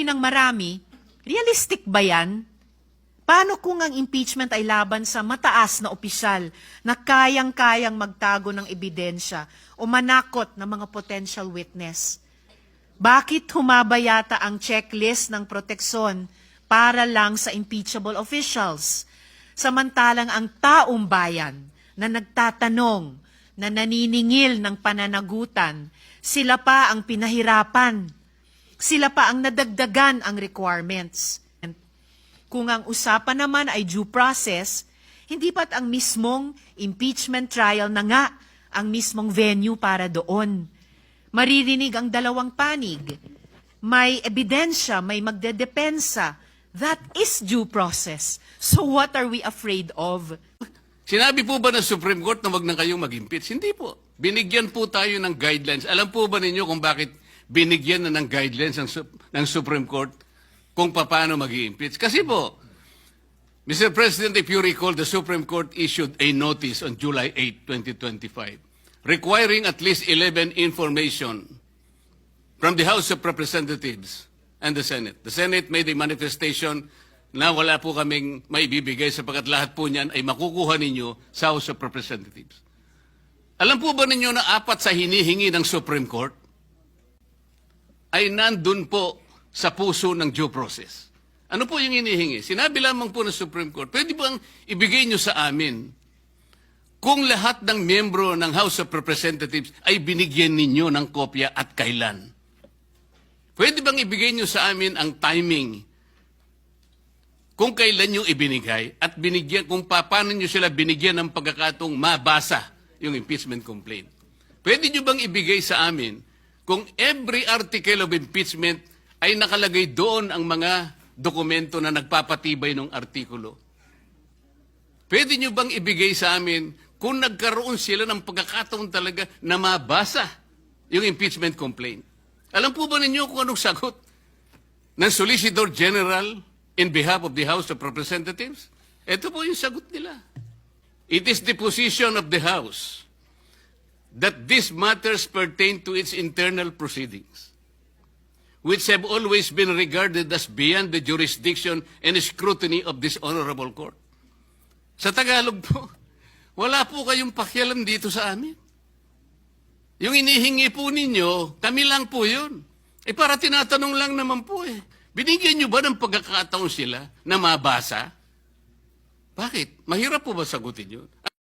tuloy ng marami, realistic ba yan? Paano kung ang impeachment ay laban sa mataas na opisyal na kayang-kayang magtago ng ebidensya o manakot ng mga potential witness? Bakit humaba yata ang checklist ng proteksyon para lang sa impeachable officials? Samantalang ang taong bayan na nagtatanong, na naniningil ng pananagutan, sila pa ang pinahirapan. Sila pa ang nadagdagan ang requirements. Kung ang usapan naman ay due process, hindi ba't ang mismong impeachment trial na nga ang mismong venue para doon? Maririnig ang dalawang panig. May ebidensya, may magdedepensa. That is due process. So what are we afraid of? Sinabi po ba ng Supreme Court na wag na kayong mag-impeach? Hindi po. Binigyan po tayo ng guidelines. Alam po ba ninyo kung bakit binigyan na ng guidelines ng Supreme Court kung paano mag-impeach? Kasi po, Mr. President, if you recall, the Supreme Court issued a notice on July 8, 2025, requiring at least 11 information from the House of Representatives and the Senate. The Senate made a manifestation na wala po kaming maibibigay sapagkat lahat po niyan ay makukuha ninyo sa House of Representatives. Alam po ba ninyo na 4 sa hinihingi ng Supreme Court ay nandun po sa puso ng due process? Ano po yung hinihingi? Sinabi lamang po ng Supreme Court, pwede bang ibigay nyo sa amin kung lahat ng miyembro ng House of Representatives ay binigyan ninyo ng kopya at kailan? Pwede bang ibigay nyo sa amin ang timing kung kailan nyo ibinigay at binigyan, kung paano nyo sila binigyan ng pagkakataong mabasa yung impeachment complaint? Pwede nyo bang ibigay sa amin kung every article of impeachment ay nakalagay doon ang mga dokumento na nagpapatibay ng artikulo? Pwede nyo bang ibigay sa amin kung nagkaroon sila ng pagkakataon talaga na mabasa yung impeachment complaint? Alam po ba ninyo kung anong sagot ng Solicitor General in behalf of the House of Representatives? Ito po yung sagot nila. It is the position of the House that these matters pertain to its internal proceedings, which have always been regarded as beyond the jurisdiction and scrutiny of this honorable court. Sa Tagalog po, wala po kayong pakialam dito sa amin. Yung inihingi po ninyo, kami lang po yun. Para tinatanong lang naman po Binigyan nyo ba ng pagkakataon sila na mabasa? Bakit? Mahirap po ba sagutin yun?